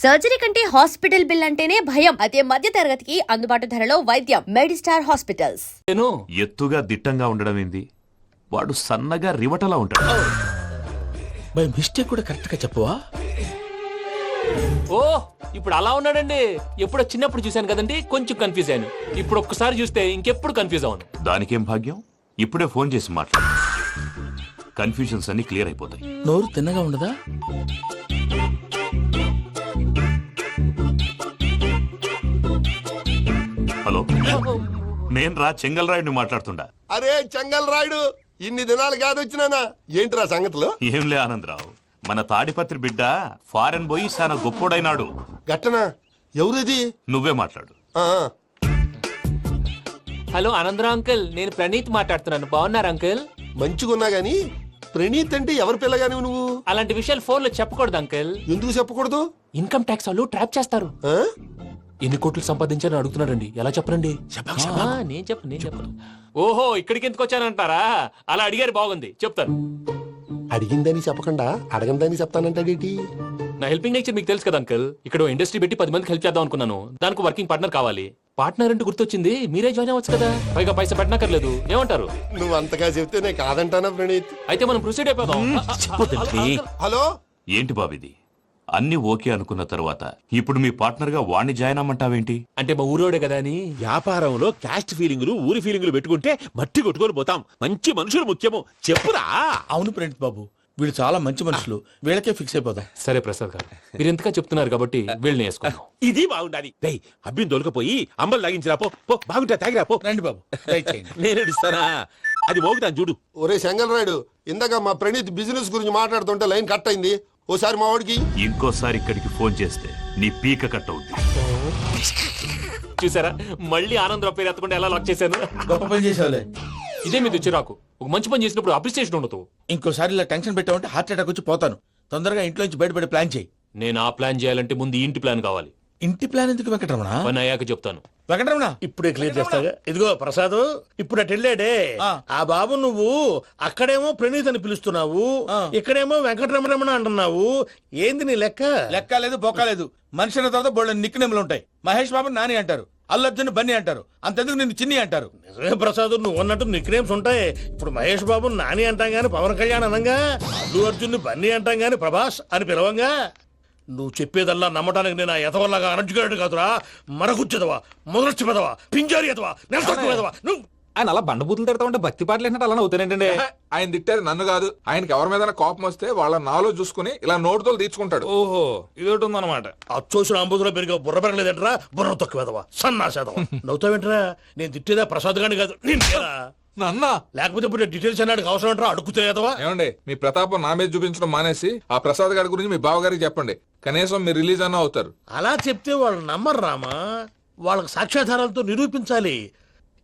Surgery కంటే hospital bill అంటేనే భయం. అదే మధ్య తరగతికి అందుబాటు ధరలో వైద్యం. Medistar hospitals. ఎత్తుగా దిట్టంగా ఉండడం ఏంది, వాడు సన్నగా రివటలా ఉంటాడు. బై మిస్టేక్ కూడా కరెక్ట్ గా చెప్పవా? ఓ ఇప్పుడు అలా ఉన్నాడండి. ఎప్పుడో చిన్నప్పుడు చూశాను కదండి, కొంచెం కన్ఫ్యూజ్ అయ్యాను. ఇప్పుడు ఒక్కసారి చూస్తే ఇంకెప్పుడు కన్ఫ్యూజ్ అవ్వను. దానికేం భాగ్యం, ఇప్పుడే ఫోన్ చేసి మాట్లాడు. కన్ఫ్యూజన్స్ అన్ని క్లియర్ అయిపోతాయి. నోరు తిన్నగా ఉండదా? హలో, నేను రా చెంగల్ రాయుడిని మాట్లాడుతుండా. అరే చెంగల్ రాయుడు, ఇన్ని దినాలు కాదు వచ్చినానా? ఏంటిరా సంగతులు? ఏంలే ఆనందరావు, మన తాడిపత్రి బిడ్డ ఫారెన్ పోయి చాలా గొప్పోడైనాడు. గట్టనా? ఎవరిది? నువ్వే మాట్లాడు. హలో ఆనందరావు అంకుల్, నేను ప్రణీత్ మాట్లాడుతున్నాను. బాగున్నారు అంకుల్? మంచిగున్నా గాని ప్రణీత్ అంటే ఎవరి పిల్లగాని నువ్వు? అలాంటి విషయాలు ఫోన్ లో చెప్పకూడదు అంకుల్. ఎందుకు చెప్పకూడదు? ఇన్కమ్ ట్యాక్స్ వాళ్ళు ట్రాప్ చేస్తారు. ఆ? ఎన్ని కోట్లు సంపాదించాలని అడుగుతున్నారండి. ఎలా చెప్పరండి? నేను చెప్పను. ఓహో, ఇక్కడికి ఎందుకు వచ్చానంటారా? అలా అడిగారు, బాగుంది, చెప్తాను. అడిగిందని చెప్పకుండా అడగందని చెప్తానంటాడేటి? నా హెల్పింగ్ నేచర్ మీకు తెలుసు కదా అంకుల్. ఇక్కడ ఇండస్ట్రీ పెట్టి 10 మందికి హెల్ప్ చేద్దాం అనుకున్నాను. దానికి వర్కింగ్ పార్ట్నర్ కావాలి. పార్ట్నర్ అంటే గుర్తొచ్చింది, మీరే జాయిన్ అవ్వచ్చు కదా. పైగా పైసా పెట్టనక్కర్లేదు. ఏమంటారు? నువ్వు అంతగా చెప్తే నేను కాదంటానా ప్రణీత్? అయితే మనం ప్రొసీడ్ అయిపోదాం. హలో, ఏంటి బాబిది? అన్ని ఓకే అనుకున్న తర్వాత ఇప్పుడు మీ పార్ట్నర్ గా వాణ్ణి జాయిన్ అమ్మంటావేంటి? అంటే మా ఊరోడే కదా అని. వ్యాపారంలో క్యాస్ట్ ఫీలింగులు, ఊరి ఫీలింగులు పెట్టుకుంటే మట్టి కొట్టుకొని పోతాం. మంచి మనుషులు ముఖ్యము. చెప్పురా. అవును ప్రణీత్ బాబు, వీళ్ళు చాలా మంచి మనుషులు. వీళ్ళకే ఫిక్స్ అయిపోతాం. సరే ప్రసాద్ గారు, మీరు ఎంతగా చెప్తున్నారు కాబట్టి వీళ్ళని వేసుకున్నాం. ఇది బాగుండాలి. డై అబ్బిని దొలకపోయి అంబలు తాగించిరా. పో బాగుంటా, తాగిరా పో. రండి బాబు, నేను ఇస్తానా? అది మోగుతాను చూడు. ఒరే చెంగల్ రాయుడు, ఇందాక మా ప్రణీత్ బిజినెస్ గురించి మాట్లాడుతుంటే లైన్ కట్ అయింది. ఓసారి మా వాడికి ఇంకోసారి ఇక్కడికి ఫోన్ చేస్తే నీ పీక కట్ అవుద్ది. చూసారా, మళ్ళీ ఆనందరావు పేరు ఎత్తకుండా ఎలా లాక్ చేశాను. గొప్ప పని చేసేవాళ్ళే. ఇదే మీద చిరాకు. ఒక మంచి పని చేసినప్పుడు అప్రిసియేషన్ ఉండదు. ఇంకోసారి ఇలా టెన్షన్ పెట్టామంటే హార్ట్ అటాక్ వచ్చి పోతాను. తొందరగా ఇంట్లో నుంచి బయటపడే ప్లాన్ చేయి. నేను ఆ ప్లాన్ చేయాలంటే ముందు ఇంటి ప్లాన్ కావాలి. ఇంటి ప్లాన్ ఎందుకు వెంకటరమణ? పని అయ్యాక చెప్తాను. వెంకటరమణ ఇప్పుడే క్లియర్ చేస్తాగా. ఇదిగో ప్రసాద్, ఇప్పుడు అటు వెళ్ళాడే ఆ బాబు, నువ్వు అక్కడేమో ప్రణీత్ అని పిలుస్తున్నావు, ఇక్కడేమో వెంకటరమణ అంటున్నావు. ఏంది నీ లెక్క? లెక్క లేదు, బొక్క లేదు. మనిషి అన్న తర్వాత బోళ్ళ నిక్నెములు ఉంటాయి. మహేష్ బాబు నాని అంటారు, అల్లు అర్జున్ బన్నీ అంటారు. అంతెందుకు నిన్ను చిన్ని అంటారు. నిజమే ప్రసాద్, నువ్వు అన్నట్టు నిక్ నేమ్స్ ఉంటాయి. ఇప్పుడు మహేష్ బాబు నాని అంటాం గాని పవన్ కళ్యాణ్ అనంగా, అల్లు అర్జున్ బన్నీ అంటాం గాని ప్రభాస్ అని పిలవంగా. నువ్వు చెప్పేదల్లా నమ్మటానికి నేను ఎతవల్లాగా అనర్జుకేటెడ్ కాదురా. మరగుచ్చదవా, మొదలచ్చి పెదవా, పింజారి ఎదవా, నెలసొక్కుదవా నువ్వు. ఆయన అలా బండబూతులు తిడతా ఉంటే భక్తి పాటలు ఏంటంటే అలా అవుతానంటే. ఆయన తిట్టేది నన్ను కాదు, ఆయనకి ఎవరి మీద కోపం వస్తే వాళ్ళ నాలో చూసుకుని ఇలా నోటుతో తీర్చుకుంటాడు. ఓహో, ఇదొకటి ఉందన్నమాట. అచ్చోసిన అంబుధులో పెరిగే బుర్ర పెరగలేదంటరా. బుర్ర తొక్కువేదవా, సన్నాసేదవా. నవ్వుతావేంట్రా? నేను తిట్టేదా ప్రసాద్ గాని కాదు, నిన్నేరా. నన్నా? లేకపోతే ఇప్పుడు డీటెయిల్స్ అన్నాడు అవసరం అంటారా? అడుగుతాయేదవా. ఏమండి, మీ ప్రతాపం నా మీద చూపించడం మానేసి ఆ ప్రసాద్ గారి గురించి మీ బావగారికి చెప్పండి. కనీసం మీరు రిలీజ్ అన్న అవుతారు. అలా చెప్తే వాళ్ళు నమ్మరు రామా. వాళ్ళకి సాక్ష్యాధారాలతో నిరూపించాలి.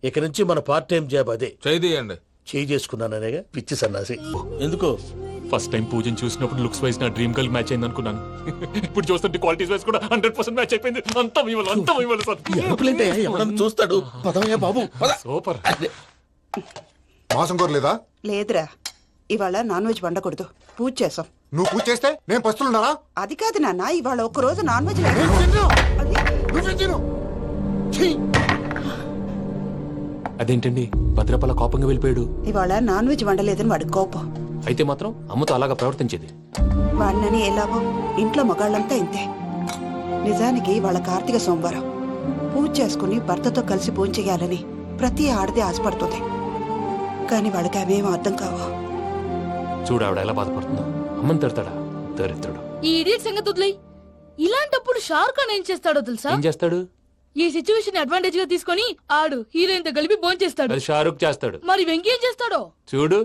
ఇక నుంచి మన పార్ట్ టైం జాబ్ అదే. చేయండి. చేయి చేసుకున్నాననేగా పిచ్చి సన్నాసి. ఎందుకో ఫస్ట్ టైం పూజను చూసినప్పుడు లుక్స్ వైజ్ నా డ్రీమ్ గర్ల్ మ్యాచ్ అయింది అనుకున్నాను. ఇప్పుడు చూస్తుంటే క్వాలిటీస్ వైజ్ కూడా 100% మ్యాచ్ అయిపోయింది. అంతా ఇవ్వాలి సార్. ఎవడన్నా చూస్తాడు. పదవయ్యా బాబు, పద. సూపర్. మాసం కోరలేదా? లేదురా, ఇవాళ నాన్ వెజ్ వండకూడదు. పూజ చేసాం. నువ్వు పూజ చేస్తే నేను పస్తులున్నారా? అది కాదు నాన్న, ఇవాళ ఒక్క రోజు నాన్ వెజ్ అదేంటండి భద్రపల కోపంగా వెళ్ళిపోయాడు? ఇవాళ నాన్ వెజ్ వండలేదని వాడి కోపం. అయితే మాత్రం అమ్మతో అలాగా ప్రవర్తించేది. వాడినని ఎలాగో ఇంట్లో మగాళ్ళంతా ఇంతే. నిజానికి వాళ్ళ కార్తీక సోమవారం పూజ చేసుకుని భర్తతో కలిసి పూజ చేయాలని ప్రతి ఆడది ఆశపడుతుంది. కానీ వాడికి అవేం అర్థం కావు. చూడు ఆవిడ ఎలా బాధపడుతుందో. అమ్మని తిడతాడా దరిద్రుడు. ఈ ఇడియట్ సంగతి వదిలేయ్. ఇలాంటప్పుడు షారుఖ్ ఖాన్ ఏం చేస్తాడో తెలుసా? ఏం చేస్తాడు? ఈ సిచ్యువేషన్ అడ్వాంటేజ్ గా తీసుకొని ఆడు హీరోయిన్ తో కలిపి బోన్ చేస్తాడు. అది షారుఖ్ చేస్తాడు. మరి వెంకీ ఏం చేస్తాడో చూడు.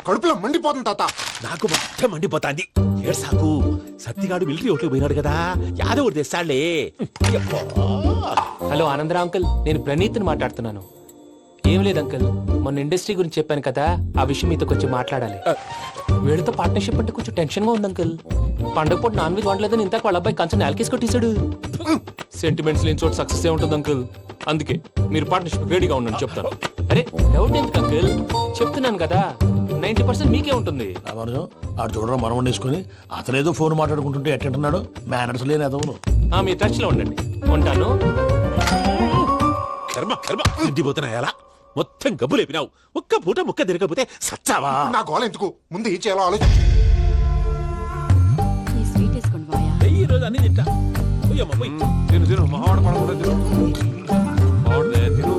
కడుపులో మండిపోతుంది తాత. నాకు మొత్తం మండిపోతాంది. ఏడు సాకు, సత్తిగాడు మిలిటరీ ఓట్లు పోయినాడు కదా, యాదవ్ తెస్తాడులే. హలో ఆనందరావు అంకుల్, నేను ప్రణీత్ని మాట్లాడుతున్నాను. ఏం లేదు అంకుల్, మొన్న ఇండస్ట్రీ గురించి చెప్పాను కదా, ఆ విషయం మీతో కొంచెం మాట్లాడాలి. వీళ్ళతో పార్ట్నర్షిప్ అంటే కొంచెం టెన్షన్ గా ఉంది అంకుల్. పండగ పూట నాన్ వెజ్ వండలేదని ఇంతకు వాళ్ళ అబ్బాయి కంచెం నేలకేసి కొట్టేశాడు. సెంటిమెంట్స్ లేని చోట సక్సెస్ ఏ ఉంటుంది అంకుల్. అందుకే మీరు పార్ట్నర్షిప్ రెడీగా ఉండండి చెప్తాను. అరే డౌట్ ఎందుకు అంకుల్, చెప్తున్నాను కదా. 90% మీకే ఉంటుంది. రామానుజం ఆడు చూడడం మనం వండేసుకుని అతనేదో ఫోన్ మాట్లాడుకుంటుంటే ఎట్టంటున్నాడు మేనర్స్ లేని అదవును. మీ టచ్ లో ఉండండి. ఉంటాను. కర్మ కర్మ తిండిపోతున్నాయలా మొత్తం గబ్బు లేపినావు. ఒక్క పూట ముక్క తిరగకపోతే సచ్చావా? నా గోల ఎందుకు ముందు ఏం చేయాలో ఆలోచించు. ఈ స్వీట్ వేసుకోండి బాయా. ఈ రోజు అన్ని తింటా. పోయమ్మ, పోయ్. తిను తిను మావాడు పడకుండా తిను మావాడిదే తిను.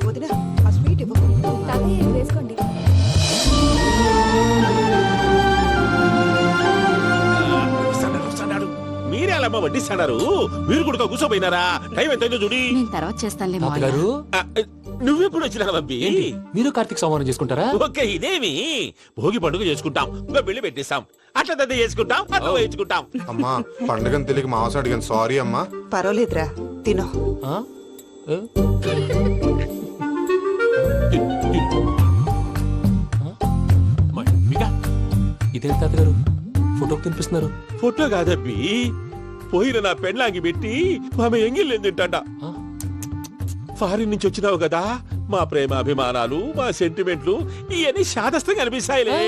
వదిన ఆ స్వీట్ ఇవ్వు. వేసుకోండి. వస్తాడారు, వస్తాడారు. మీరే అలా అమ్మ వడ్డిస్తాడారు. మీరు కూడా కూర్చోపోయినారా? టైం ఎంతైందో చూడి. నేను తర్వాత చేస్తానులే తాతగారు ఆ, నువ్వెప్పుడు వచ్చినా బంబి? ఏంటి మీరు కార్తీక సంహారం చేసుకుంటారా? ఓకే ఇదేమి భోగి పండుగ చేసుకుంటాం, ఇంకా బిల్లు పెట్టిస్తాం, అట్లా దద్ద చేసుకుంటాం, అట్లా వేయించుకుంటాం. అమ్మా పండుగని తెలియక మాంసం అడిగాను సారీ అమ్మా. పర్వాలేదురా తినో. ఆ? ఏ? మమ్మిగా, ఇదేంటి తాతగారు ఫోటోకి తినిపిస్తున్నారు? ఫోటో కాదబ్బి, పోయిన నా పెళ్ళాంగి పెట్టి ఆమె ఎంగిల్లేం తింటాడ. ఆ? ఫారిన్ నుంచి వచ్చినావు కదా, మా ప్రేమ అభిమానాలు మా సెంటిమెంట్లు ఇవన్నీ శాదస్తంగా అనిపిస్తాయిలే.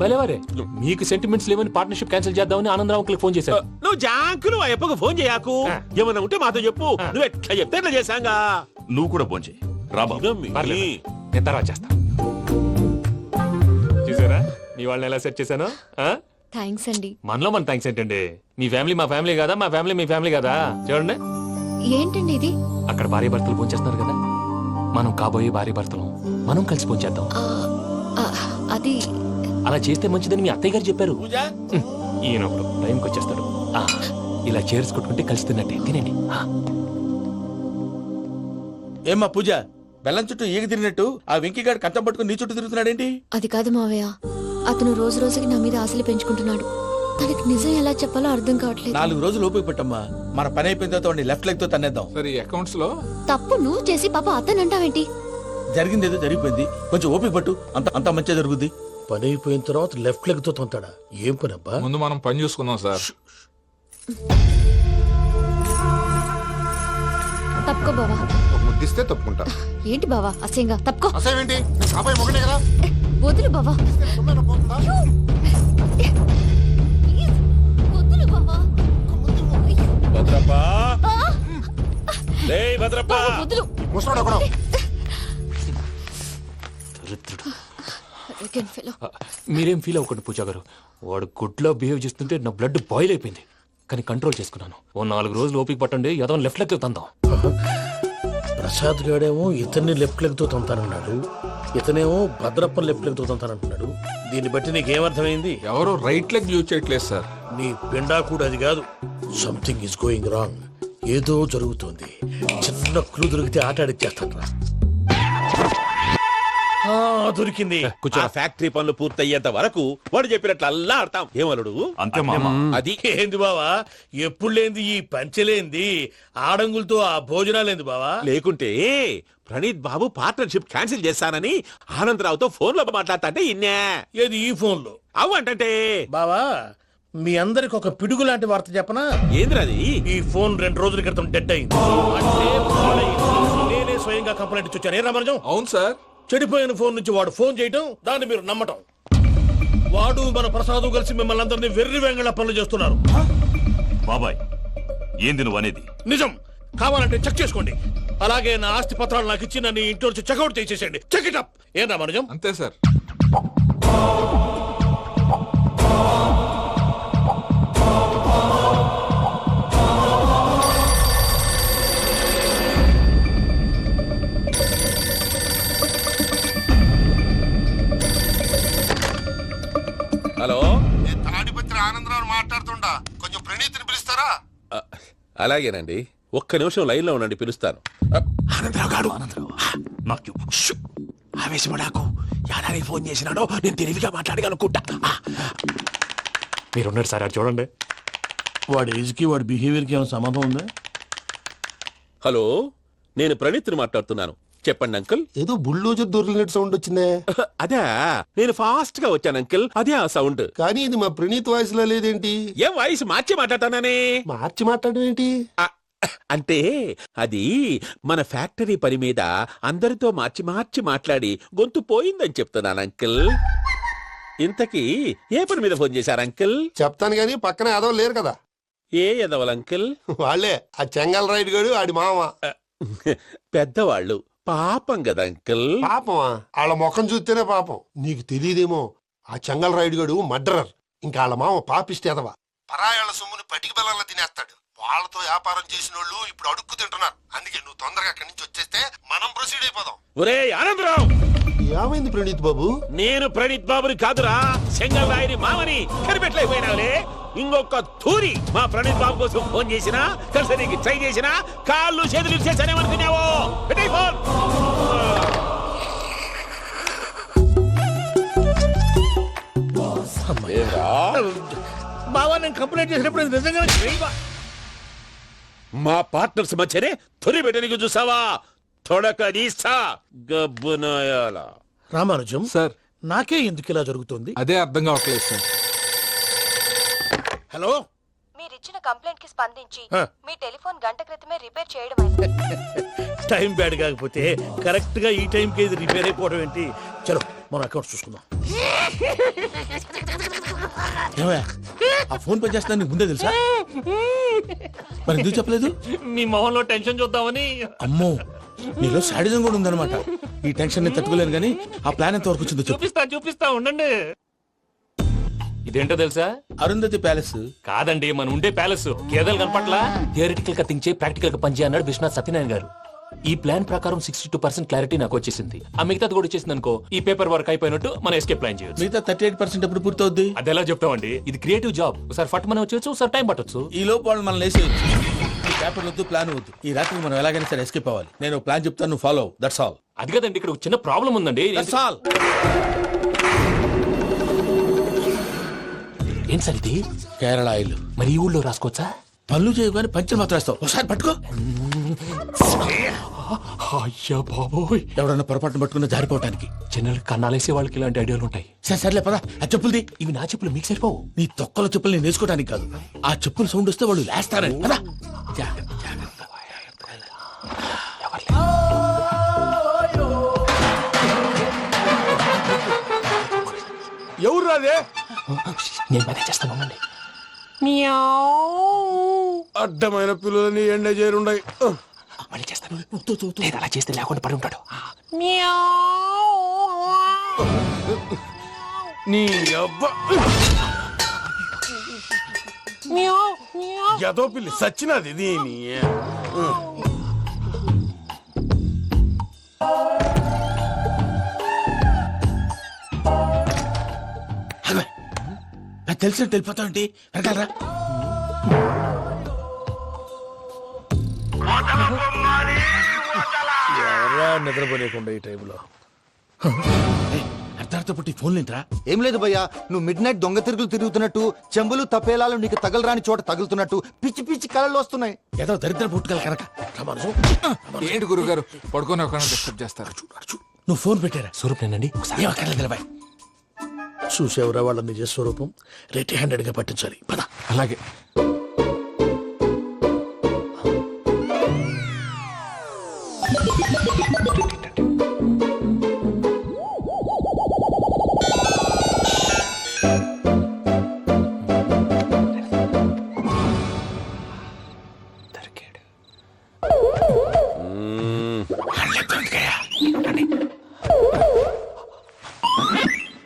భలేవారే, మీకు సెంటిమెంట్స్ లేవని పార్ట్నర్షిప్ క్యాన్సిల్ చేద్దామని ఆనందరావు అంకుల్ ఫోన్ చేశారు. నువ్వు జాంకులు ఆ అప్పకు ఫోన్ చేయకు. ఏమన్నా ఉంటే మాతో చెప్పు. నువ్వు ఎట్లా చెప్తే ఎట్లా చేశాంగా. నువ్వు కూడా ఫోన్ చేయి రాబాబు. ఇదమ్మి. పర్లేదు, నేను తర్వాత చేస్తా. చూసారా మీ వాళ్ళని ఎలా సెట్ చేశాను? థ్యాంక్స్ అండి. మనలో మన థ్యాంక్స్ ఏంటండి? మీ ఫ్యామిలీ మా ఫ్యామిలీ కదా, మా ఫ్యామిలీ మీ ఫ్యామిలీ కదా. చూడండి, ఏంటండి ఇది? అక్కడ భార్య భర్తలు భోంచేస్తున్నారు కదా, మనం కాబోయే భార్య భర్తలు మనం కలిసి భోంచేద్దాం. అది అలా చేస్తే మంచిదని మీ అత్తయ్య గారు చెప్పారు. ఈయన ఒకడు టైంకి వచ్చేస్తాడు. ఇలా చేర్స్ కొట్టుకుంటే కలిసి తిన్నట్టే. తినండి. ఏమ్మా పూజ, బెల్లం చుట్టూ ఈగ తిరిగినట్టు ఆ వెంకీగాడు కంచం పట్టుకుని నీ చుట్టూ తిరుగుతున్నాడేంటి? అది కాదు మావయ్య, అతను రోజు రోజుకి నా మీద ఆశలు పెంచుకుంటున్నాడు. తనకి నిజం ఎలా చెప్పాలో అర్థం కావట్లేదు. 4 రోజులు ఓపిక పట్టమ్మా, మన పని అయిపోయిన తర్వాత లెఫ్ట్ లెగ్ తో తన్నేద్దాం. సరే అకౌంట్స్ లో తప్పు నువ్వు చేసి పాప అతను అంటావేంటి? జరిగింది ఏదో జరిగిపోయింది, కొంచెం ఓపిక పట్టు, అంత మంచిగా జరుగుద్ది. పని అయిపోయిన తర్వాత లెఫ్ట్ లెగ్ తో తొంతాడా? ఏం పని అబ్బా? ముందు మనం పని చూసుకుందాం సార్. తప్పుకో బావా. ఒక ముద్దిస్తే తప్పుకుంటా. ఏంటి బావా అసహ్యంగా? తప్పుకో. అసేమేంటి కాబోయే మొగనే కదా. వదులు బావా. తొమ్మిది పోతుందా? వదులు బావా. భద్రప్పా, భద్రప్పా, వదులు. ముసరాడు ఒకడు. Arrogant fellow. మీరేం ఫీల్ అవ్వకండి పూజా గారు. వాడు గుడ్లో బిహేవ్ చేస్తుంటే నా బ్లడ్ బాయిల్ అయిపోయింది, కానీ కంట్రోల్ చేసుకున్నాను. ఓ 4 రోజులు ఓపిక పట్టండి, ఏదో లెఫ్ట్ లెగ్ తందాం. ప్రసాద్ గాడేమో ఇతన్ని లెఫ్ట్ లెగ్ తో తొంతానన్నాడు, ఇతనేమో భద్రప్ప లెఫ్ట్ లెగ్ తో తొంతానంటున్నాడు. దీన్ని బట్టి నీకేమర్థమైంది? ఎవరు రైట్ లెగ్ యూజ్ చేయట్లేదు సార్. నీ పిండా కూడా అది కాదు. Something is going wrong. ఏదో జరుగుతోంది. చిన్న క్లూ దొరికితే ఆట ఆడిచ్చేస్తాను రా. దొరికింది. ఆ ఫ్యాక్టరీ పనులు పూర్తయ్యేంత వరకు వాడు చెప్పినట్లు అల్లా ఆడతాం. ఏమలుడు? అంతే మామ. అది ఏంది బావా, ఎప్పుడు లేంది ఈ పంచలేంది, ఆడంగులతో ఆ భోజనాలేంది బావా? లేకుంటే ప్రణీత్ బాబు పార్ట్నర్షిప్ క్యాన్సిల్ చేస్తానని ఆనందరావుతో ఫోన్ లో మాట్లాడతాంటే ఇన్నే. ఏది ఈ ఫోన్ లో? అవ్వంటే బావా, మీ అందరికి ఒక పిడుగు లాంటి వార్త చెప్పనా? ఏంద్రది? ఈ ఫోన్ 2 రోజుల క్రితం డెడ్ అయింది. అంటే పాడైంది. నేనే స్వయంగా కంప్లైంట్ ఇచ్చాను. ఏ రామరాజం? అవును సార్. చెడిపోయిన ఫోన్ నుంచి వాడు ఫోన్ చేయటం, దాన్ని మీరు నమ్మటం. వాడు మన ప్రసాదు కలిసి మిమ్మల్ని అందరినీ వెర్రి వెంగళ పనులు చేస్తున్నారు. బాబాయ్, ఏంది నువ్వు అనేది? నిజం. కావాలంటే చెక్ చేసుకోండి. అలాగే నా ఆస్తి పత్రాలు నాకు ఇచ్చి నన్ను ఇంట్లో నుంచి చెక్అౌట్ చేసేసండి. Check it up. ఏం రామరాజం? అంతే సార్. హలో, నేను తాడిపత్రి ఆనందరావు మాట్లాడుతుండా, కొంచెం ప్రణీతిని పిలుస్తారా? అలాగేనండి, ఒక్క నిమిషం లైన్ లో ఉండండి, పిలుస్తాను. ఆనందరావు గాడు. నాకు ఆవేశపడాకు. యాదానికి ఫోన్ చేసినాడో నేను తెలివిగా మాట్లాడగలనుకుంటా. మీరున్నారు సార్, అది చూడండి. వాడి ఏజ్ కి వాడి బిహేవియర్ కి ఏమైనా సంబంధం ఉందా? హలో, నేను ప్రణీత్ని మాట్లాడుతున్నాను. చెప్పండి అంకుల్. ఏదో బుల్డోజర్ దొరికినట్టు సౌండ్ వచ్చిందే. అదే, నేను ఫాస్ట్ గా వచ్చాను అంకుల్, అదే ఆ సౌండ్. కానీ ఇది మా ప్రణీత్ వాయిస్ లో లేదేంటి? ఏం వాయిస్ మార్చి మాట్లాడతానని? మార్చి మాట్లాడడం ఏంటి? అంటే అది మన ఫ్యాక్టరీ పని మీద అందరితో మార్చి మార్చి మాట్లాడి గొంతు పోయిందని చెప్తున్నాను అంకుల్. ఇంతకీ ఏ పని మీద ఫోన్ చేశారు అంకిల్? చెప్తాను గాని పక్కన ఏదో లేరు కదా. ఏ ఎదవల్ అంకిల్? వాళ్ళే ఆ చెంగల్ రైడ్ గడు ఆడి మామ. పెద్దవాళ్ళు పాపం కదా అంకిల్. పాపమా? వాళ్ళ ముఖం చూస్తేనే పాపం. నీకు తెలియదేమో, ఆ చెంగల్ రైడ్ గడు మర్డరర్. ఇంకా వాళ్ళ మామ పాపిస్తేదవా. పరాయాళ్ళ సొమ్ముని పటికి బెల్లంలో తినేస్తాడు. వాళ్ళతో వ్యాపారం చేసిన వాళ్ళు ఇప్పుడు అడుక్కు తింటున్నారు. అందుకే నువ్వు తొందరగా అక్కడి నుంచి వచ్చేస్తే మనం ప్రొసీడ్ అయిపోదాం. ఒరే ఆనందరావు, ఏమైంది ప్రణీత్ బాబు? నేను ప్రణీత్ బాబుని కాదురా, చెంగల్ రాయని మామని. కనిపెట్టలేకపోయినావులే. ఇంకొక తూరి మా ప్రణీత్ బాబు కోసం ఫోన్ చేసినా, కలిసి ట్రై చేసినా కాళ్ళు చేతులు చేశానేమనుకున్నావో. పెట్టేయ్ ఫోన్. బావా నేను కంప్లైంట్ చేసినప్పుడు ఇది నిజంగానే చేయవా? మా పార్ట్నర్స్ మధ్యనే తొలి పెట్టడానికి చూసావా? తొడక నీస్తా గబ్బునాయాల. రామానుజం సార్ నాకే ఎందుకు ఇలా జరుగుతుంది? అదే అర్థం కావట్లేదు సార్. హలో, మీరిచ్చిన కంప్లైంట్ కి స్పందించి ఆ. మీ టెలిఫోన్ గంట క్రితమే రిపేర్ చేయడం టైం బ్యాడ్ కాకపోతే కరెక్ట్ గా ఈ టైం కి ఇది రిపేర్ అయిపోవడం ఏంటి? చలో మన అకౌంట్ చూసుకుందాం. ఏమయ్య, ఆ ఫోన్ పని చేస్తున్నా నీకు ముందే తెలుసా? మరి ఎందుకు చెప్పలేదు? మీ మొహంలో టెన్షన్ చూద్దామని. అమ్మో, నీలో శాడిజం కూడా ఉందన్నమాట. ఈ టెన్షన్ ని తట్టుకోలేను కానీ ఆ ప్లాన్ ఎంత వరకు వచ్చిందో చెప్పు. చూపిస్తా ఉండండి. ఇదేంటో తెలుసా? అరుంధతి ప్యాలెస్ కాదండి, మన ఉండే ప్యాలెస్. గేదెలు కనపట్లా? థియరిటికల్ గా థింక్ చేయి, ప్రాక్టికల్ గా పనిచేయ అన్నాడు విశ్వనాథ్ సత్యనారాయణ గారు. ఈ ప్లాన్ ప్రకారం 62% క్లారిటీ నాకు వచ్చేసింది. ఆ మిగతాది కూడా వచ్చేసింది అనుకో, ఈ పేపర్ వర్క్ అయిపోయినట్టు మనం ఎస్కేప్ ప్లాన్ చేయొచ్చు. మిగతా 38% ఎప్పుడు పూర్తవుద్ది? అది ఎలా చెప్తామండి? ఇది క్రియేటివ్ జాబ్. ఒకసారి ఫట్ మనం వచ్చేచ్చు, ఒకసారి టైం పట్టొచ్చు. ఈ లోపు వాళ్ళు మనం లేసేయచ్చు. ఈ పేపర్ వద్దు, ప్లాన్ వద్దు. ఈ రాత్రి మనం ఎలాగైనా సరే ఎస్కేప్ అవ్వాలి. నేను ప్లాన్ చెప్తాను, నువ్వు ఫాలో. That's all. అది కదండి, ఇక్కడ ఒక చిన్న ప్రాబ్లం ఉందండి. That's all. ఏం సార్ ఇది? కేరళ ఆయిల్. మరి ఈ ఊళ్ళో రాసుకోవచ్చా? పనులు చేయగానే పంచర్ మాత్రం వేస్తావు. ఒకసారి పట్టుకో. అయ్యా బాబోయ్, ఎవడన్నా పొరపాటున పట్టుకున్న జారిపోవటానికి. జనరల్ కన్నాలేసే వాళ్ళకి ఇలాంటి ఐడియాలు ఉంటాయి. సర్లే పదా, ఆ చెప్పులది. ఇవి నా చెప్పులు మీకు సరిపోవు. నీ తొక్కల చెప్పులు నేను వేసుకోవడానికి కాదు, ఆ చెప్పులు సౌండ్ వస్తే వాళ్ళు లేస్తారని. పదా. ఎవరు రాదే? నేను మేనేజ్ చేస్తాను, ఉండండి. అడ్డమైన పిల్లలని ఎండ చేరుండయి. మళ్ళీ చేస్తాను. లేదు, అలా చేస్తే లేకుండా పడి ఉంటాడు. నీ అబ్బా ఎదో పిల్లి సచ్చినది దీని. నాకు తెలిసినట్టు వెళ్ళిపోతావంటి. వెనకాలరా. ఎవరా నిద్రపోలేకుండా ఈ టైంలో? అర్ధార్థ పుట్టి ఫోన్ లేంట్రా. ఏం లేదు భయ్యా, నువ్వు మిడ్ నైట్ దొంగ తిరుగులు తిరుగుతున్నట్టు, చెంబులు తపేలాలు నీకు తగలరాని చోట తగులుతున్నట్టు పిచ్చి పిచ్చి కళలు వస్తున్నాయి. ఏదో దరిద్ర పుట్టుకల కనుక. ఏంటి గురుగారు పడుకొని ఒక డిస్టర్బ్ చేస్తారు? నువ్వు ఫోన్ పెట్టారా? స్వరూప్ నేనండి. ఒకసారి ఏం అక్కర్లేదు బాయ్. చూసేవరా వాళ్ళ నిజ స్వరూపం. రెట్టి హ్యాండెడ్ గా పట్టించాలి. పద. అలాగే.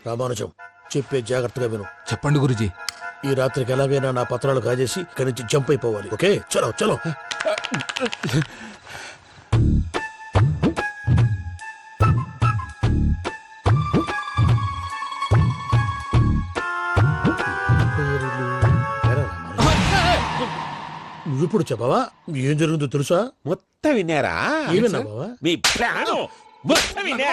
రామానుజం చెప్పే జాగ్రత్తగా విను. చెప్పండి గురుజీ. ఈ రాత్రికి ఎలాగైనా నా పత్రాలు కాజేసి ఇక్కడి నుంచి జంప్ అయిపోవాలి. ఓకే, చలో చలో. నువ్విప్పుడు చెప్పవా ఏం జరుగుతుందో తెలుసా? మొత్తం విన్నారా? ఏమన్నా బావా? మీ ప్లాను మొత్తం విన్నా?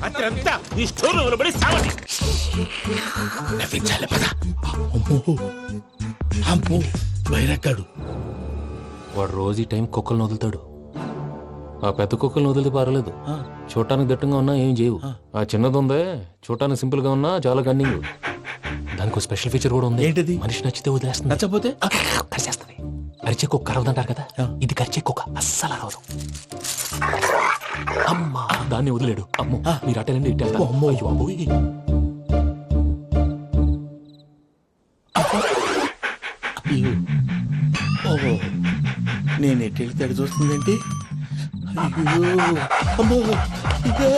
అతనంతా ఈ స్టోర్ రూమ్ లో పడి సావండి. నవ్వించాలి పద. అమ్మో అమ్మో బైరక్కాడు. వాడు రోజు ఈ టైం కుక్కలను వదులుతాడు. ఆ పెద్ద కుక్కలను వదిలితే పర్లేదు, చూడటానికి దట్టంగా ఉన్నా ఏం చేయవు. ఆ చిన్నది ఉందే, చూడటానికి సింపుల్ గా ఉన్నా చాలా కన్నింగ్. దానికి స్పెషల్ ఫీచర్ కూడా ఉంది. ఏంటిది? మనిషి నచ్చితే వదిలేస్తుంది, నచ్చపోతే కరిచేస్తుంది. అరిచే కుక్క అరవదంటారు కదా, ఇది కరిచే కుక్క అస్సలు అరవదు. అమ్మా దాన్ని వదిలేడు. అమ్మో మీరు అటెండి ఇట్టేస్తా. అయ్యో అబ్బోయ్. ఓహో నేను ఎటు వెళ్తాడు చూస్తుందేంటి? అయ్యో అమ్మో ఇదే,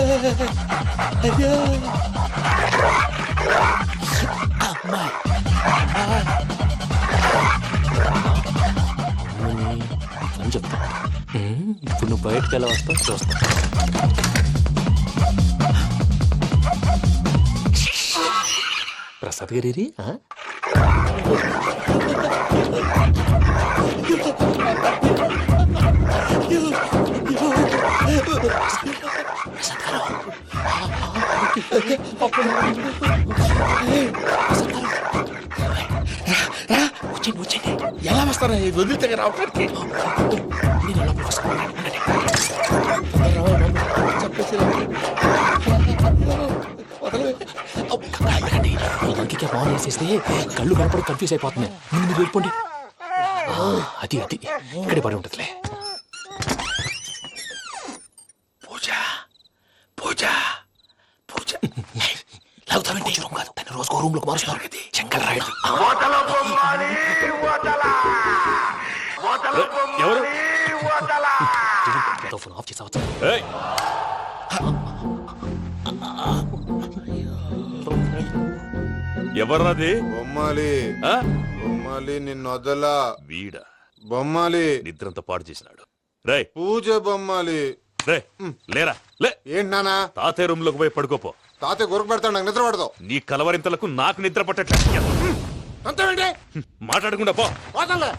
అయ్యో అమ్మా అని చెప్తా. ఇప్పుడు నువ్వు బయటకు ఎలా వస్తావు చూస్తా. ప్రసాద్ గారి ఎలా వస్తారా వదిలితే రావడానికి? ఇంకే బాగా వేసేస్తే కళ్ళు కనపడి కన్ఫ్యూజ్ అయిపోతున్నాయి. ముందు మీరు వెళ్ళిపోండి. అది అది ఇక్కడే పడి ఉంటుందిలే. పూజ పూజ పూజ లాగుతామంటే రూమ్ కాదు, తన రోజుకో రూమ్ లోకి మారుస్తున్నారు కదా. శంకర్ రాయుడు ఎవరు? ఫోన్ ఆఫ్ చేసావచ్చు. ఏయ్! ఎవర్రాది? బొమ్మాలి ఆ? బొమ్మాలి నిన్ను వదలా. వీడా బొమ్మాలి నిద్రంతా పాడు చేసినాడు. రే పూజ బొమ్మాలి. రే లేరా లే. ఏంటి నానా? తాతయ్య రూమ్ లోకి పోయి పడుకోపో. తాతయ్య గురకు పెడతాడు, నాకు నిద్ర పడదు. నీ కలవరింతలకు నాకు నిద్ర పట్టట్లేదు. అంతేంటి? మాట్లాడకుండా పో. పోతాలే.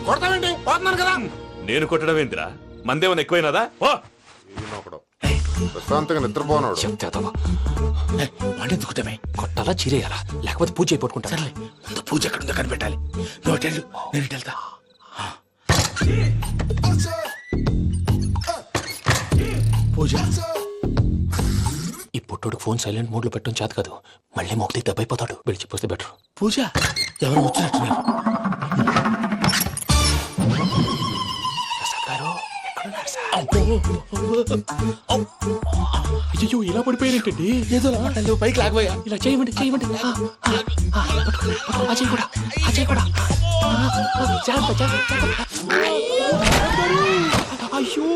కొడతావేంటి? పోతున్నాను కదా. నేను కొట్టడం ఏందిరా? మందేమన్నా ఎక్కువైనదా? ఓ ఈయనొకడు ప్రశాంతంగా నిద్రపోనాడు. వాడెందుకుంటామే? కొట్టాలా చీరేయాలా లేకపోతే పూజ అయిపోట్టుకుంటా. సర్లే ముందు పూజ ఎక్కడుందో కనిపెట్టాలి. నువ్వు అటు వెళ్ళు, నేను ఇటు వెళ్తా. పూజ ఈ పుట్టోడికి ఫోన్ సైలెంట్ మోడ్ లో పెట్టడం చేత కాదు. మళ్ళీ మొక్కి దెబ్బైపోతాడు. విడిచిపోతే బెటర్. పూజ ఎవరు వచ్చినట్టున్నారు? ప్రసాద్ గారు ఎక్కడున్నారు సార్? అయ్యో ఇలా పడిపోయారేంటండి? ఏదో మాటలు పైకి లాగబోయా. ఇలా చేయమండి చేయమండి. అజయ్ కూడా అజయ్ కూడా జాగ్రత్త జాగ్రత్త. అయ్యో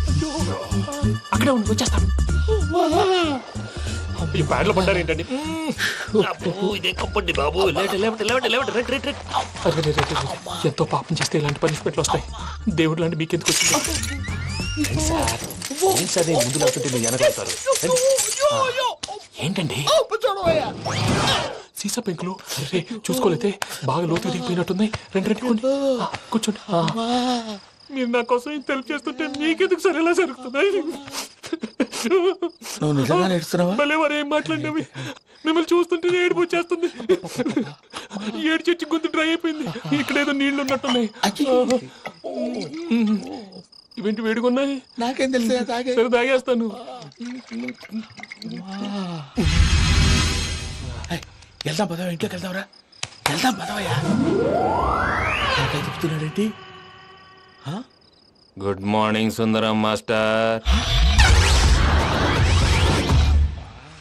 అయ్యో అక్కడే ఉండి వచ్చేస్తాను. ఈ బ్యాడ్లో పడ్డారు ఏంటండి? ఇదే కప్పండి బాబు. ఎంతో పాపం చేస్తే ఇలాంటి పనిష్మెంట్లు వస్తాయి. దేవుడు లాంటి మీకెందుకు వచ్చింది? సార్ ముందు లేకుంటే మీరు వెనకాడతారు. ఏంటండి సీసా పెంకులు? అరే చూసుకోలేతే బాగా లోతు దిగిపోయినట్టున్నాయి. రెండు రెండు కూర్చోండి. మీరు నా కోసం ఇంత హెల్ప్ చేస్తుంటే మీకెందుకు సరే ఎలా జరుగుతున్నాయి? నువ్వు నిజంగా నేర్చుకున్నావా? మళ్ళీ వారు ఏం మాట్లాడినవి మిమ్మల్ని చూస్తుంటే ఏడుపు వచ్చేస్తుంది. ఏడు చెట్టు గొంతు డ్రై అయిపోయింది. ఇక్కడ ఏదో నీళ్లు ఉన్నట్టున్నాయి. ఇవేంటి వేడుకున్నాయి? నాకేం తెలుసు, తాగే. సరే తాగేస్తాను. వెళ్దాం పదవా, ఇంట్లోకి వెళ్దాంరా. వెళ్దాం పదవయ్యా. చెప్తున్నాడేంటి? గుడ్ మార్నింగ్ సుందరం మాస్టర్.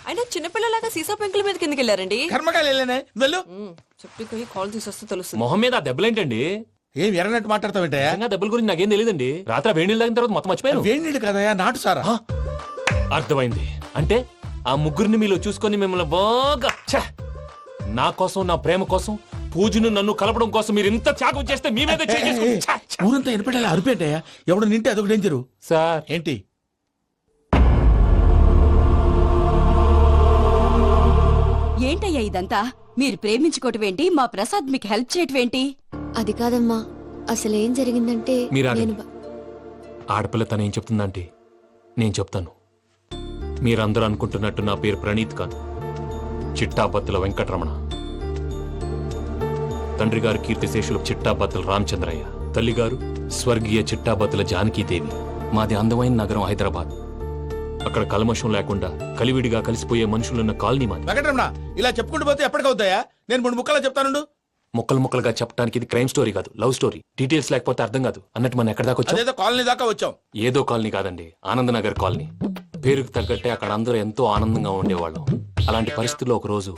అయినా చిన్నపిల్లలాగా సీసా పెంకుల మీద కిందకి వెళ్ళారండి. కర్మకాయలు వెళ్ళానే, వెళ్ళు. చెప్పి కాల్ తీసొస్తే తెలుస్తుంది. మొహం మీద ఆ దెబ్బలేంటండి? ఏం ఎర్రనట్టు మాట్లాడతావేంటయా? దెబ్బల గురించి నాకేం తెలియదండి. రాత్రి వేడి నీళ్ళు తాగిన తర్వాత మొత్తం మర్చిపోయాను. వేడి నీళ్ళు కదయా, నాటు సారా. అర్థమైంది. అంటే ఆ ముగ్గురిని మీలో చూసుకొని మిమ్మల్ని బాగా నా కోసం నా ప్రేమ కోసం పూజను నన్ను కలపడం కోసం మీరు ఇంత త్యాగం చేస్తే మీ మీద ఊరంతా ఎనపెట్టాలి అరిపేటయా. ఎవడు నింటే అదొక డేంజరు. సార్ ఏంటి? ఏంటయ్యా ఇదంతా? మీరు ప్రేమించుకోవటం ఏంటి? మా ప్రసాద్ మీకు హెల్ప్ చేయటం ఏంటి? అది కాదమ్మా, అసలు ఏం జరిగిందంటే మీరు నేను ఆడపిల్ల తను ఏం చెప్తుందంటే నేను చెప్తాను. మీరందరూ అనుకుంటున్నట్టు నా పేరు ప్రణీత్ కాదు, చిట్టాపత్తుల వెంకటరమణ. తండ్రి గారు కీర్తిశేషులు చిట్టాపత్తుల రామచంద్రయ్య, తల్లిగారు స్వర్గీయ చిట్టాపత్తుల జానకీదేవి. మాది అందమైన నగరం హైదరాబాద్. అక్కడ కల్మషం లేకుండా కలివిడిగా కలిసిపోయే మనుషులున్న కాలనీ మాది. వెంకటరమణ ఇలా చెప్పుకుంటూ పోతే ఎప్పటికవుతాయా? నేను 3 ముక్కలా చెప్తాను. ముక్కలు ముక్కలుగా చెప్పడానికి ఇది క్రైమ్ స్టోరీ కాదు, లవ్ స్టోరీ. డీటెయిల్స్ లేకపోతే అర్థం కాదు. అన్నట్టు మనం ఎక్కడ దాకా వచ్చాం? అదేదో కాలనీ దాకా వచ్చాం. ఏదో కాలనీ కాదండి, ఆనందనగర్ కాలనీ. పేరుకు తగ్గట్టే అక్కడ అందరూ ఎంతో ఆనందంగా ఉండేవాళ్ళం. అలాంటి పరిస్థితుల్లో ఒక రోజు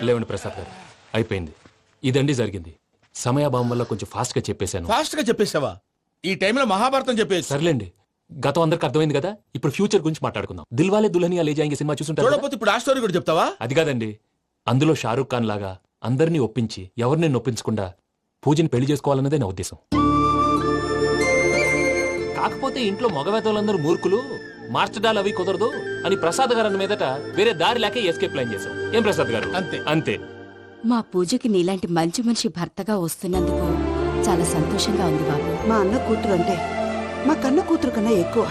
లేవండి ప్రసాద్ గారు, అయిపోయింది. ఇదండి జరిగింది. సమయాభావం వల్ల కొంచెం ఫాస్ట్ గా చెప్పేశాను. ఫాస్ట్ గా చెప్పేసావా? ఈ టైంలో మహాభారతం చెప్పేసి. సర్లేండి, గతం అందరికి అర్థమైంది కదా. ఇప్పుడు ఫ్యూచర్ గురించి మాట్లాడుకుందాం. దిల్వాలే దుల్హనియా లే జాయేంగే సినిమా చూసుంటారు కదా? చూడకపోతే ఇప్పుడు ఆ స్టోరీ కూడా చెప్తావా? అది కాదండి, అందులో షారూక్ ఖాన్ లాగా అందరినీ ఒప్పించి ఎవరిని నొప్పించకుండా పూజని పెళ్లి చేసుకోవాలన్నదే నా ఉద్దేశం. కాకపోతే ఇంట్లో మగవేతలందరూ మూర్ఖులు, మార్చడాలు అవి కుదరదు అని ప్రసాద్ గారు అన్న మీదట వేరే దారి లేక ఎస్కేప్ ప్లాన్ చేశాం. ఏం ప్రసాద్ గారు? అంతే అంతే. మా పూజకి నీలాంటి మంచి మనిషి భర్తగా వస్తున్నందుకు చాలా సంతోషంగా ఉంది బాబు. మా అన్న కూతురు అంటే మా కన్న కూతురు కన్నా ఎక్కువ.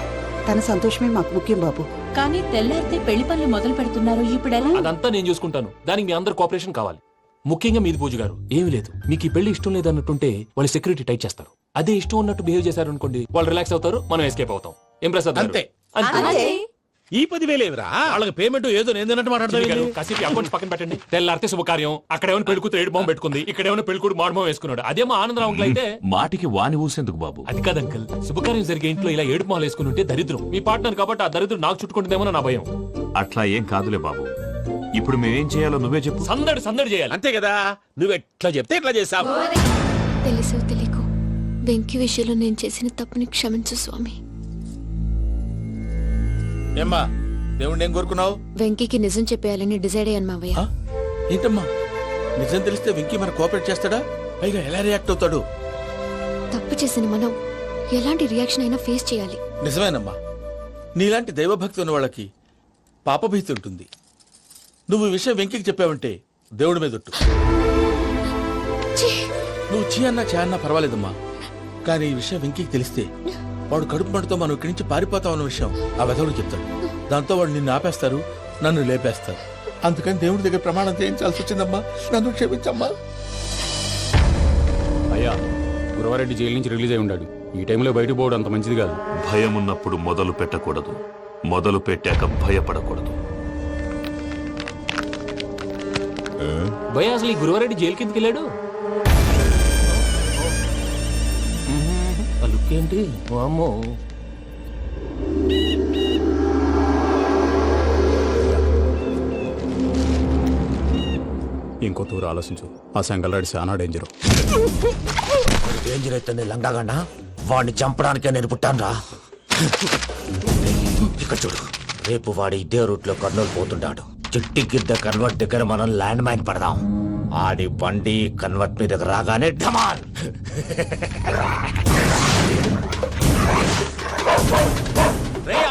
తన సంతోషమే మాకు ముఖ్యం బాబు. కానీ తెల్లారితే పెళ్లి పనులు మొదలు పెడుతున్నారు, ఇప్పుడెలా? అదంతా నేను చూసుకుంటాను. దానికి మీ అందరు కోఆపరేషన్ కావాలి. ముఖ్యంగా మీది పూజ గారు. ఏమీ లేదు, మీకు ఈ పెళ్లి ఇష్టం లేదు అన్నట్టుంటే వాళ్ళు సెక్యూరిటీ టైట్ చేస్తారు. అదే ఇష్టం ఉన్నట్టు బిహేవ్ చేశారు అనుకోండి, వాళ్ళు రిలాక్స్ అవుతారు, మనం ఎస్కేప్ అవుతాం. ఏం ప్రసాద్ గారు? అంతే. అంతే. ఈ 10,000 ఏమిరా? వాళ్ళకి పేమెంట్ ఏదో నేందన్నట్టు మాట్లాడతాను. కాసేపు అకౌంట్స్ పక్కన పెట్టండి. తెల్లారితే శుభకార్యం. అక్కడ ఏమైనా పెళ్లికూతురు ఏడు బాంబు పెట్టుకుంది, ఇక్కడ ఏమైనా పెళ్లికూడు మాడుమో వేసుకున్నాడు. అదేమో ఆనందరావు అంకుల్ అయితే మాటికి వాని ఊసేందుకు బాబు? అది కాదు అంకుల్, శుభకార్యం జరిగే ఇంట్లో ఇలా ఏడు మాలు వేసుకుని ఉంటే దరిద్రం. మీ పార్ట్నర్ కాబట్టి ఆ దరిద్రం నాకు చుట్టుకుంటుందేమో నా భయం. అట్లా ఏం కాదులే బాబు. ఇప్పుడు మేమేం చేయాలో నువ్వే చెప్పు. సందడి సందడి చేయాలి. అంతే కదా, నువ్వు ఎట్లా చెప్తే ఎట్లా చేస్తావు. తెలుసో తెలియకో వెంకీ విషయంలో నేను చేసిన తప్పుని క్షమించు స్వామి. ఏమ్మా, దేవుణ్ణి ఏం కోరుకున్నావు? వెంకీకి నిజం చెప్పేయాలని డిసైడ్ అయ్యాను మావయ్య. ఏంటమ్మా, నిజం తెలిస్తే వెంకీ మన కోఆపరేట్ చేస్తాడా? పైగా ఎలా రియాక్ట్ అవుతాడు? తప్పు చేసిన మనం ఎలాంటి రియాక్షన్ అయినా ఫేస్ చేయాలి. నిజమేనమ్మా, నీలాంటి దైవభక్తి ఉన్న వాళ్ళకి పాపభీతి ఉంటుంది. నువ్వు ఈ విషయం వెంకీకి చెప్పావంటే దేవుడి మీద ఒట్టు. నువ్వు చీ అన్నా చే అన్నా పర్వాలేదమ్మా, కానీ ఈ విషయం వెంకీకి తెలిస్తే వాడు కడుపు మంటతో మనం ఇక్కడి నుంచి పారిపోతామన్న విషయం ఆ వెధవుడు చెప్తాడు. దాంతో వాడు నిన్ను ఆపేస్తారు, నన్ను లేపేస్తారు. అందుకని దేవుడి దగ్గర ప్రమాణం చేయించాల్సి వచ్చిందమ్మా, నన్ను క్షమించమ్మా. అయ్యా, గురవారెడ్డి జైలు నుంచి రిలీజ్ అయి ఉన్నాడు. ఈ టైంలో బయటకు పోవడం అంత మంచిది కాదు. భయం ఉన్నప్పుడు మొదలు పెట్టకూడదు, మొదలు పెట్టాక భయపడకూడదు. భయ అసలు ఈ గురువారెడ్డి జైలు కిందకి వెళ్ళాడు. లుక్ ఏంటి? వామ్మో. ఇంకో తూరు ఆలోచించు. ఆ సంగల్రాడి చాలా డేంజర్. డేంజర్ అయితే లంగాగండా వాడిని చంపడానికే నేను పుట్టాను రా. ఇక్కడ చూడు, రేపు వాడు ఇదే రూట్ లో కర్నూలు పోతుంటాడు. చిట్టి గిద్ద కన్వర్ట్ దగ్గర మనం ల్యాండ్ మైన్ పడదాం. ఆడి బండి కన్వర్ట్ మీ దగ్గర రాగానే ఢమాన్.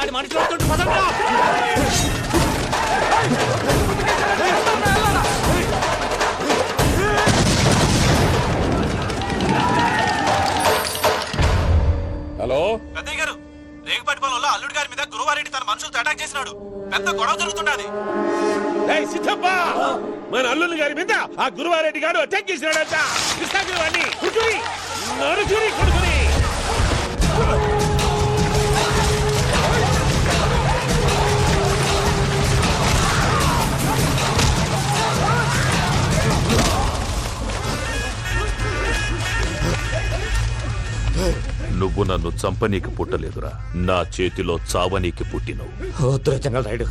ఆడి మనుషులు వస్తుంటే పదండ్రా. హలో పెద్దయ్య గారు, రేగుపాటి పొలంలో అల్లుడి గారి మీద గురువారెడ్డి తన మనుషులతో అటాక్ చేసినాడు. పెద్ద గొడవ జరుగుతున్నది. మన అల్లుడి గారి మీద ఆ గురువారెడ్డి గారు అటాక్ చేసినాడంట. కృష్ణాగిరి నడుచురి కొడుకుని. నువ్వు నన్ను చంపనీకి పుట్టలేదురా, నా చేతిలో చావనీకి పుట్టినవు. చెంగల్ రైడ్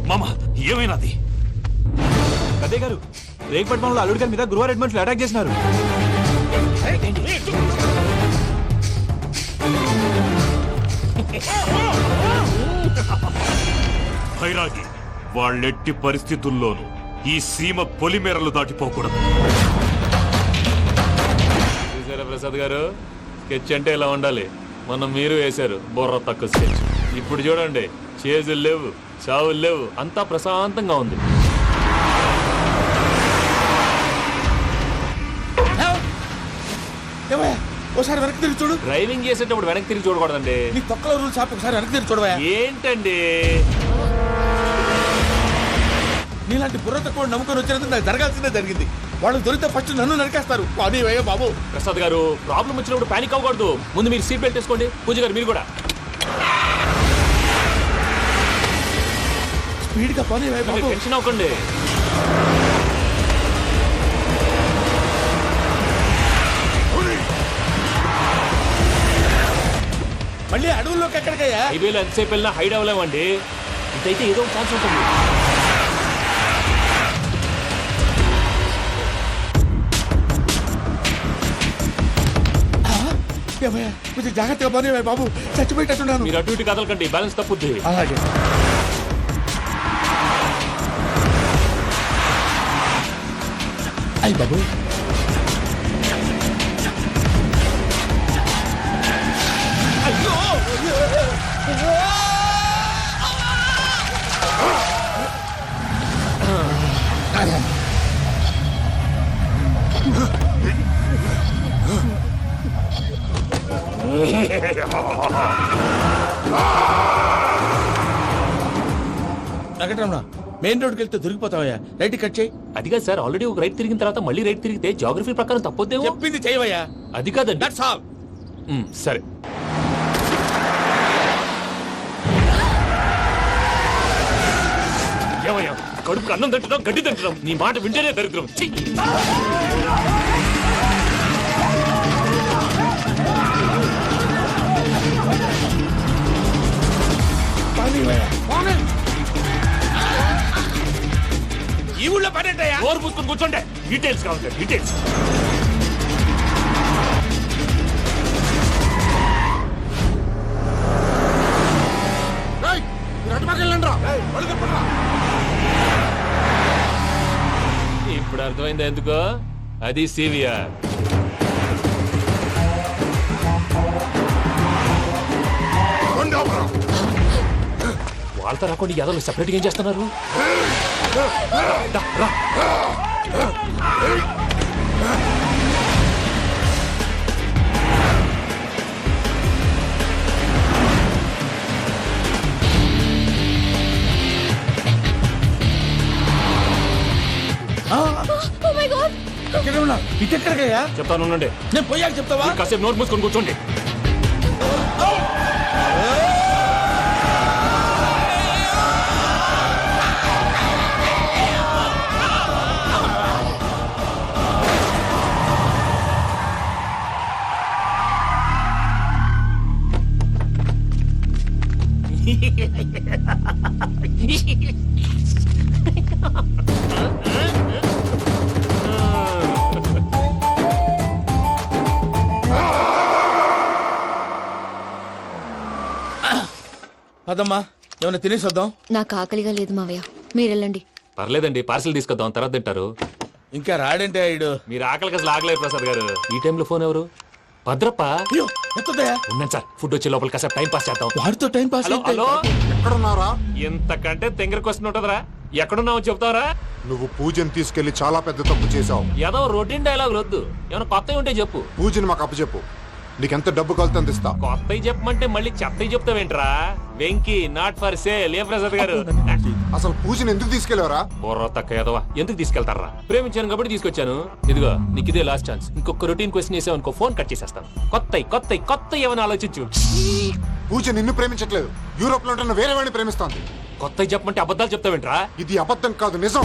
మామ, ఏమైనాది? అదే గారు, రేగుపట్నంలో అల్లుడి గారి మీద గురువారెడ్డి మనుషులు అటాక్ చేసినారు. భైరాగి, వాళ్ళెట్టి పరిస్థితుల్లోనూ ఈ సీమ పొలిమేరలు దాటిపోకూడదు. చూసారా ప్రసాద్ గారు, స్కెచ్ అంటే ఇలా ఉండాలి. మొన్న మీరు వేశారు బుర్ర తక్కువ స్కెచ్. ఇప్పుడు చూడండి, చేజులు లేవు, చావులు లేవు, అంతా ప్రశాంతంగా ఉంది. ఒకసారి వెనక్కి తిరిగి చూడు. డ్రైవింగ్ చేసేటప్పుడు వెనక్కి తిరిగి చూడకూడదండి. నీ తొక్కలో రూల్స్ ఆపి ఒకసారి వెనక్కి తిరిగి చూడవా. ఏంటండి నీలాంటి బుర్ర తక్కువ నమ్ముకొని వచ్చినందుకు నాకు జరగాల్సిందే జరిగింది. వాళ్ళు దొరికితే ఫస్ట్ నన్ను నరికేస్తారు. అది వయ్యో బాబు. ప్రసాద్ గారు, ప్రాబ్లం వచ్చినప్పుడు పానిక్ అవ్వకూడదు. ముందు మీరు సీట్ బెల్ట్ వేసుకోండి. పూజ గారు మీరు కూడా స్పీడ్ గా పని బాబు. టెన్షన్ అవ్వకండి. మళ్ళీ అడవుల్లోకి ఎక్కడికయ్యా? హైవేలో ఎంతసేపు వెళ్ళినా హైడ్ అవ్వలేమండి. ఇదైతే ఏదో ఒక ఛాన్స్ ఉంటుంది. కొంచెం జాగ్రత్తగా పని బాబు, చచ్చిపోయేటట్టున్నాను. మీరు అటు ఇటు కదలకండి, బ్యాలెన్స్ తప్పుద్ది. అలాగే. అయ్యి బాబు, అయ్యో వెంకటరమణ, మెయిన్ రోడ్కి వెళ్తే దొరికిపోతావయ్యా. రైట్ కట్ చేయి. అది కాదు సార్, ఆల్రెడీ ఒక రైట్ తిరిగిన తర్వాత మళ్ళీ రైట్ తిరిగితే జాగ్రఫీ ప్రకారం తప్పొద్దేమో. చెప్పింది చేయవయ్యా. అది కాదండి. That's all. సరే. ఏమయ్యా, కడుపుకు అన్నం తింటున్నాం, గడ్డి తింటున్నాం, నీ మాట వింటేనే దరిద్రం. ఛీ! ఈ ఊళ్ళో పడేటయ్యా. నోరు మూసుకొని కూర్చోండి. డీటెయిల్స్ కావాలి, డీటెయిల్స్. ఇప్పుడు అర్థమైంది ఎందుకో. అది సివిఆర్. వాళ్ళతో రాకుండా యాదవ్ సెపరేట్గా ఏం చేస్తున్నారు? రా. ఇటెక్కడికయ్యా? చెప్తాను ఉండండి. నేను పోయాక చెప్తావా? కాసేపు నోట్ మూసుకొని కూర్చోండి. అదమ్మా, ఏమైనా తినేసి వద్దాం. నాకు ఆకలిగా లేదు మావయ్య, మీరు వెళ్ళండి. పర్లేదండి, పార్సిల్ తీసుకొద్దాం, తర్వాత తింటారు. ఇంకా రాడంటే ఆయుడు. మీరు ఆకలికి అసలు ఆగలేదు ప్రసాద్ గారు. ఈ టైంలో ఫోన్ ఎవరు? భద్రప్ప. ఉన్నాను సార్, ఫుడ్ వచ్చే లోపల కాసేపు టైం పాస్ చేద్దాం. వాడితో టైం పాస్. హలో, ఎక్కడున్నారా? ఇంతకంటే తెంగర క్వశ్చన్ ఉంటుందిరా. ఎక్కడున్నావు చెప్తావరా? నువ్వు పూజని తీసుకెళ్లి చాలా పెద్ద తప్పు చేశావు. ఏదో రొటీన్ డైలాగ్ వద్దు, ఏమైనా కొత్తవి ఉంటే చెప్పు. పూజని మాకు అప్పచెప్పు. నీకెంత డబ్బు కలితే అందిస్తా. కొత్తవి చెప్పమంటే మళ్ళీ చెత్తవి చెప్తావేంట్రా? Venky not for sale. ఏ ప్రసాద్ గారు, అసలు పూజని ఎందుకు తీసుకెళ్లేవరా? బుర్ర తక్క ఏదవా, ఎందుకు తీసుకెళ్తారా? ప్రేమించాను కాబట్టి తీసుకొచ్చాను. ఇదిగో నీకు ఇదే లాస్ట్ ఛాన్స్. ఇంకొక రొటీన్ క్వశ్చన్ చేసావు అనుకో, ఫోన్ కట్ చేసేస్తాను. కొత్త ఏమైనా ఆలోచించు. పూజ నిన్ను ప్రేమించట్లేదు, యూరోప్ లో ఉంటున్న వేరే వాడిని ప్రేమిస్తోంది. కొత్తవి చెప్పమంటే అబద్ధాలు చెప్తావేంట్రా? ఇది అబద్ధం కాదు, నిజం.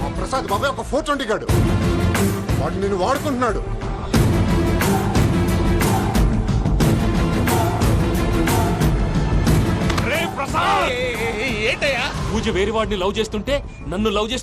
మా ప్రసాద్ బాబాయ్ ఒక 420 గాడు. వాడు నిన్ను వాడుకుంటున్నాడు. ఏంటయ్యా? పూజ వేరే వాడిని లవ్ చేస్తుంటే నన్ను లవ్ చేస్తు